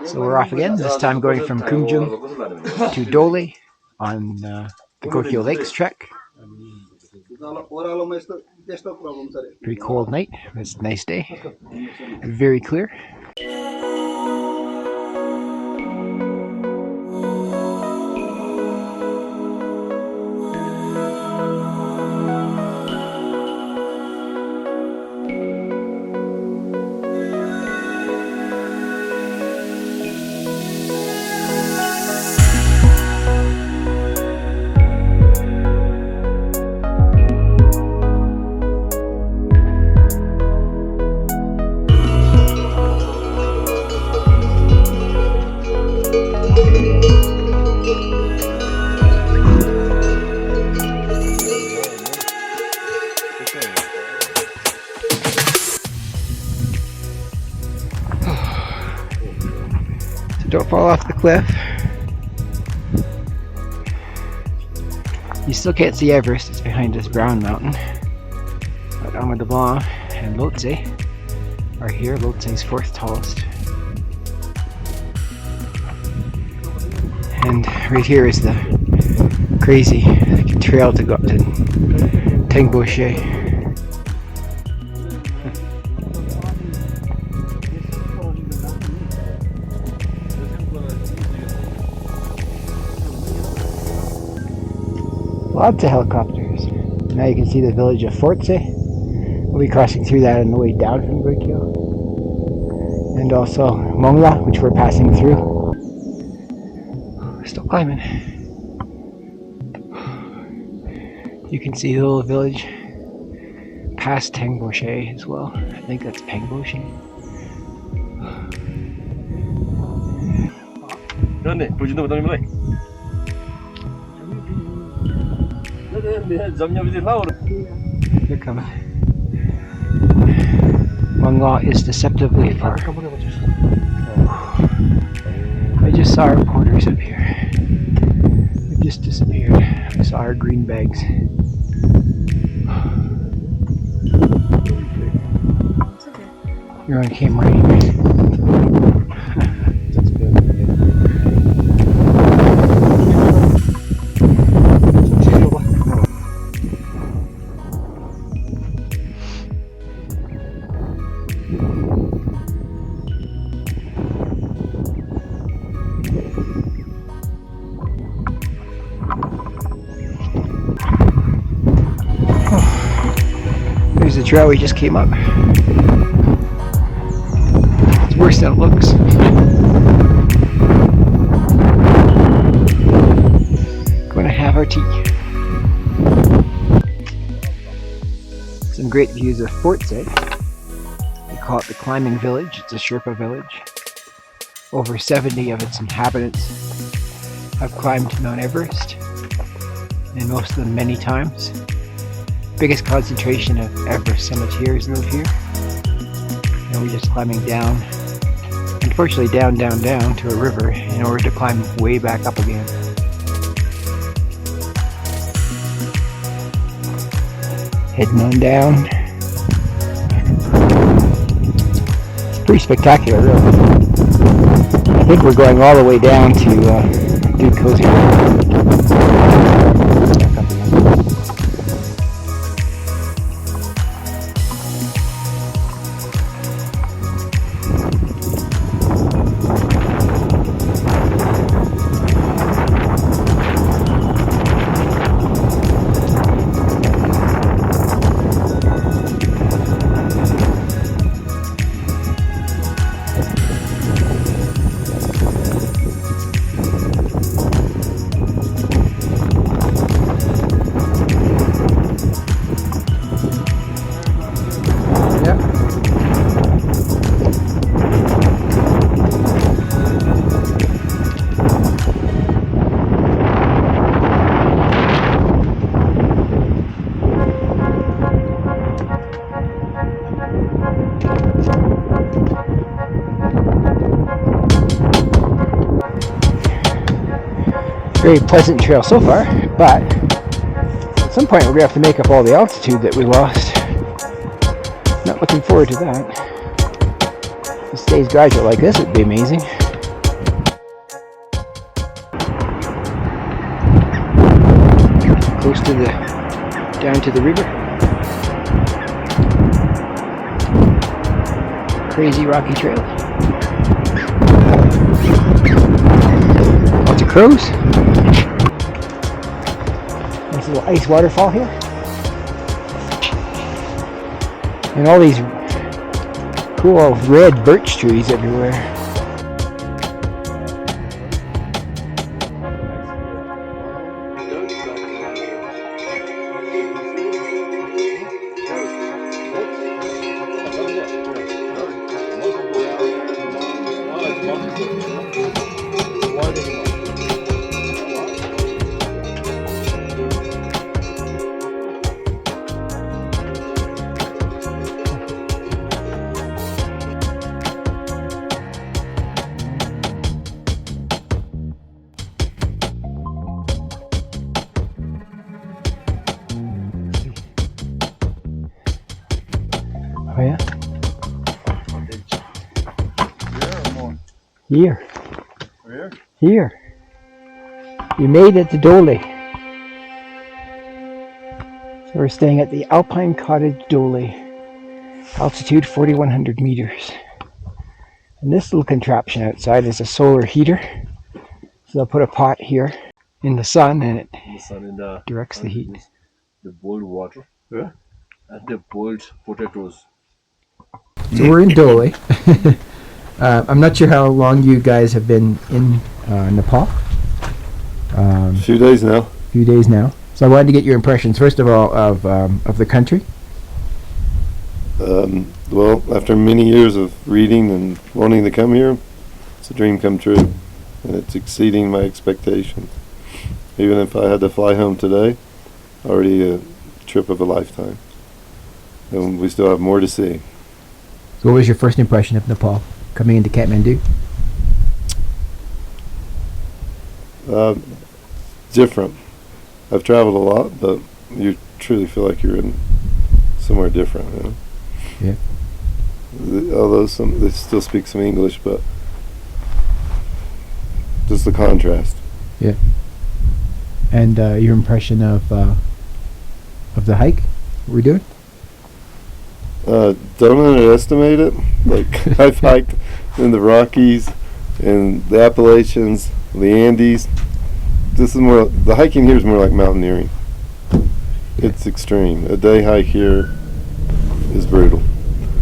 So we're off again, this time going from Khumjung to Dole on the Goyko Lakes Trek. Pretty cold night, but it's a nice day. Very clear. Don't fall off the cliff. You still can't see Everest, it's behind this brown mountain. But Ama Dablan and Lhotse are here. Lhotse is fourth tallest. And right here is the crazy trail to go up to Tengboche. Lots of helicopters. Now you can see the village of Fortse. We'll be crossing through that on the way down from Goyko. And also Mongla, which we're passing through. Still climbing. You can see the little village past Tengboche as well. I think that's Pengboche. They're coming. Mongla is deceptively far. I just saw our porters up here. They just disappeared. I saw our green bags. You're on camera. There's the trail we just came up. It's worse than it looks. Going to have our tea. Some great views of Fortse. They call it the climbing village. It's a Sherpa village. Over 70 of its inhabitants have climbed Mount Everest, and most of them many times. Biggest concentration of Everest summiteers live here. And we're just climbing down, unfortunately down to a river in order to climb way back up again. Heading on down. It's pretty spectacular, really. I think we're going all the way down to Duke Cozy. Very pleasant trail so far, but at some point we're going to have to make up all the altitude that we lost. Not looking forward to that. If it stays gradual like this, it would be amazing. close to the, down to the river. Crazy rocky trail. Lots of crows. Nice little ice waterfall here. And all these cool red birch trees everywhere. Oh yeah? Here. Where? Here. You made it to Dole. So we're staying at the Alpine Cottage Dole. Altitude 4,100 meters. And this little contraption outside is a solar heater. So they'll put a pot here in the sun and it directs the heat. The boiled water. Yeah. And the boiled potatoes. So we're in Dole. I'm not sure how long you guys have been in Nepal. A few days now. So I wanted to get your impressions, first of all, of the country. Well, after many years of reading and wanting to come here, it's a dream come true. And it's exceeding my expectations. Even if I had to fly home today, already a trip of a lifetime. And we still have more to see. So what was your first impression of Nepal coming into Kathmandu? Different. I've traveled a lot, but you truly feel like you're in somewhere different. You know? Yeah. Although they still speak some English, but just the contrast. Yeah. And your impression of the hike we're doing? Don't underestimate it. Like I've hiked in the Rockies, in the Appalachians, the Andes. This is more. The hiking here is more like mountaineering. It's extreme. A day hike here is brutal.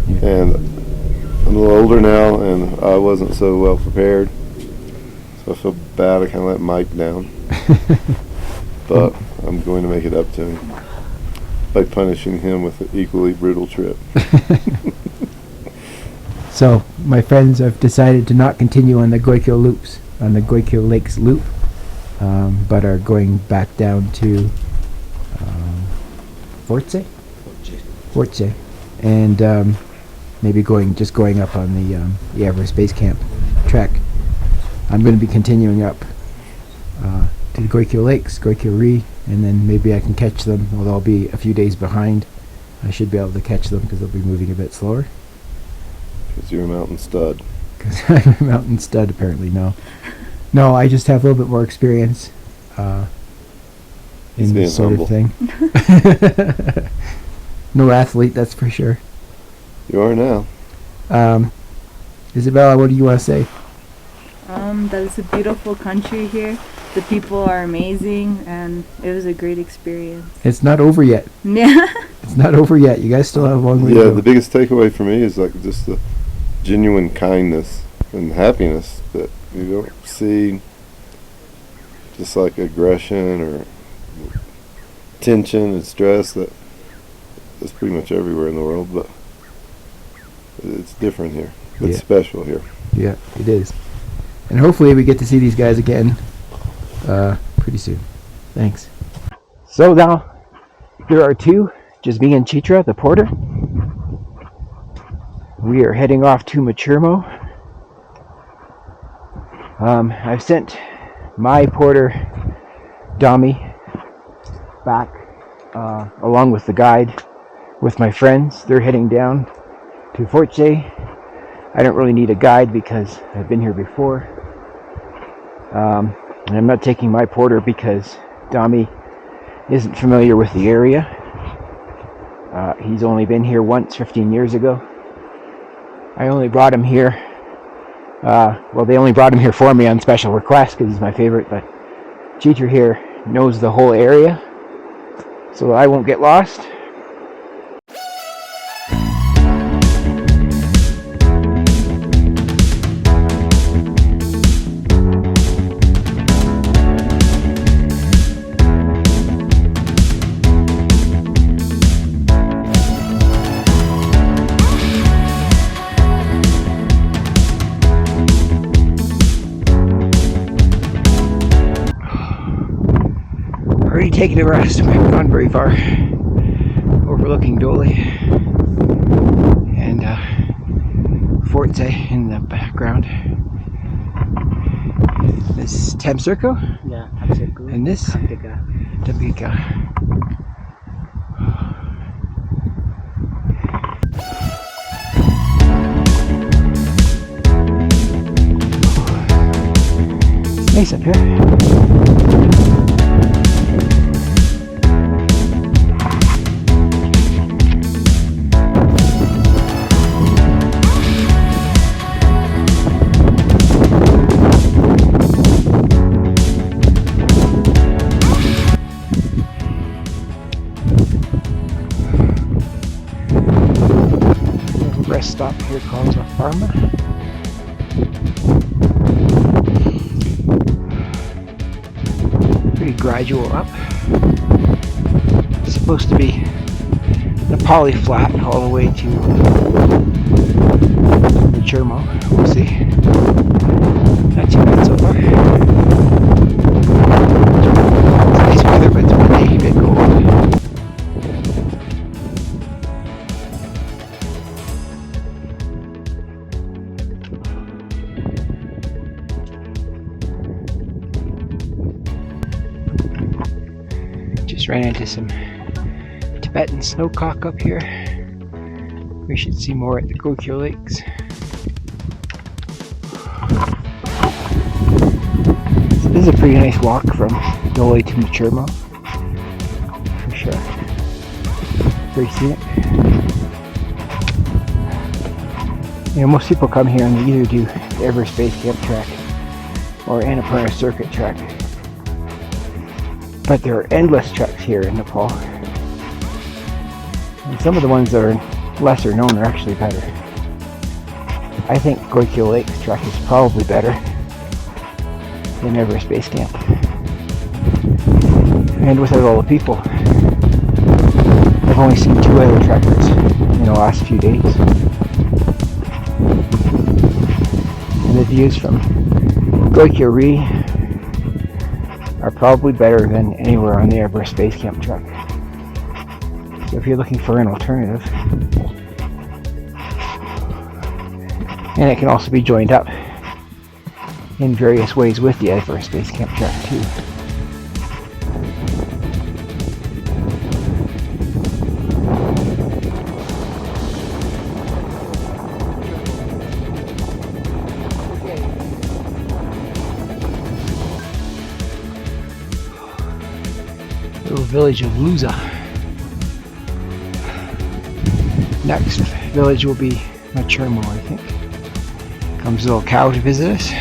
Yeah. And I'm a little older now, and I wasn't so well prepared. So I feel bad. I kind of let Mike down. But I'm going to make it up to him by punishing him with an equally brutal trip. So my friends have decided to not continue on the Goyko loops, on the Goyko Lakes loop, but are going back down to Fortse, and maybe going up on the Everest Base Camp trek. I'm going to be continuing up to the Goyko Lakes, Goyko Ri, and then maybe I can catch them, although I'll be a few days behind. I should be able to catch them because they'll be moving a bit slower. Because you're a mountain stud. Because I'm a mountain stud, apparently. No, I just have a little bit more experience in this sort of thing. No athlete, that's for sure. You are now. Isabella, what do you want to say? That it's a beautiful country here. The people are amazing, and it was a great experience. It's not over yet. Yeah. It's not over yet. You guys still have a long way to go. Yeah, the biggest takeaway for me is like just the genuine kindness and happiness that you don't see, just like aggression or tension and stress that is pretty much everywhere in the world, but it's different here. It's special here. Yeah, it is. And hopefully we get to see these guys again pretty soon. Thanks. So now there are two, just me and Chitra, the porter. We are heading off to Machermo. I've sent my porter, Dami, back along with the guide with my friends. They're heading down to Fortse. I don't really need a guide because I've been here before. And I'm not taking my porter because Dami isn't familiar with the area. He's only been here once 15 years ago. I only brought him here, they only brought him here for me on special request because he's my favorite, but teacher here knows the whole area, so I won't get lost. Already taken a rest. We haven't gone very far. Overlooking Dole and Forte in the background. This is Tamsirco. Yeah, Tamsirco. And this Tabika. It's nice up here. Rest stop here called Machermo. Pretty gradual up. It's supposed to be the poly flat all the way to Machermo. We'll see. Not too bad so far. It's nice weather, but it's windy, a bit cold. Just ran into some Tibetan snowcock up here. We should see more at the Goyko Lakes. So this is a pretty nice walk from Dole to Machermo, for sure. Very scenic. You know, most people come here and they either do the Everest Base Camp Trek or Annapurna Circuit Trek. But there are endless treks here in Nepal. And some of the ones that are lesser known are actually better. I think Goyko Lakes Trek is probably better than Everest Base Camp. And without all the people. I've only seen 2 other trekkers in the last few days. And the views from Goyko are probably better than anywhere on the Everest Base Camp Trek. So if you're looking for an alternative, and it can also be joined up in various ways with the Everest Base Camp Trek too. Little village of Luza. Next village will be Machermo, I think. Comes a little cow to visit us.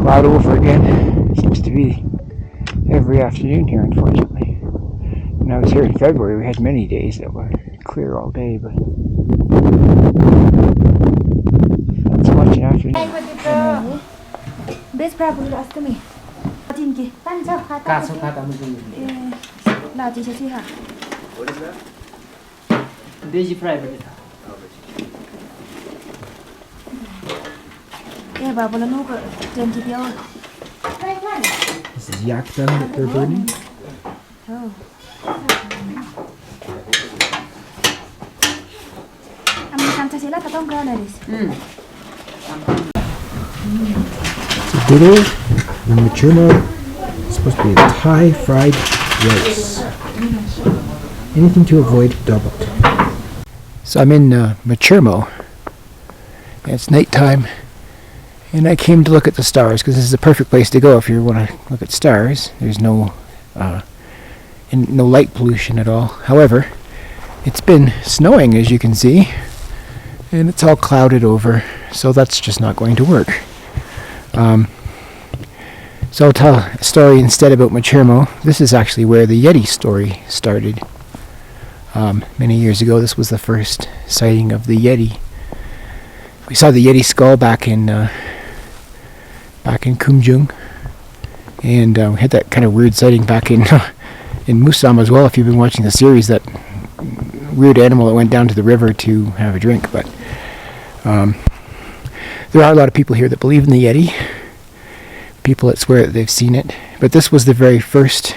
Cloud over again. Seems to be every afternoon here, unfortunately. When I was here in February, we had many days that were clear all day, but not so much in afternoon. Best probably ask me. Tinky. Kaso kata mo din. Lati siya siya. What is that? Veggie fry betul. Yeah, but I know that Jen keep yelling. This is yak dung that they're burning. Oh. Sila katong granaries. Dole and Machermo. It's supposed to be Thai fried rice. Anything to avoid doubled. So I'm in Machermo. It's nighttime, and I came to look at the stars because this is the perfect place to go if you want to look at stars. There's no no light pollution at all. However, it's been snowing, as you can see, and it's all clouded over, so that's just not going to work. So I'll tell a story instead about Machermo. This is actually where the Yeti story started. Many years ago, this was the first sighting of the Yeti. We saw the Yeti skull back in Khumjung, and we had that kind of weird sighting back in Musam as well. If you've been watching the series, that weird animal that went down to the river to have a drink. But there are a lot of people here that believe in the Yeti. People that swear that they've seen it. But this was the very first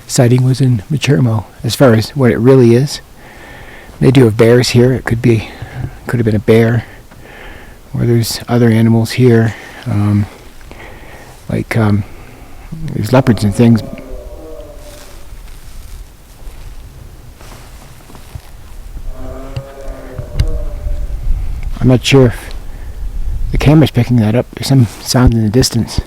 sighting, was in Machermo, as far as what it really is. They do have bears here. It could have been a bear. Or there's other animals here, like there's leopards and things. I'm not sure if the camera's picking that up. There's some sound in the distance.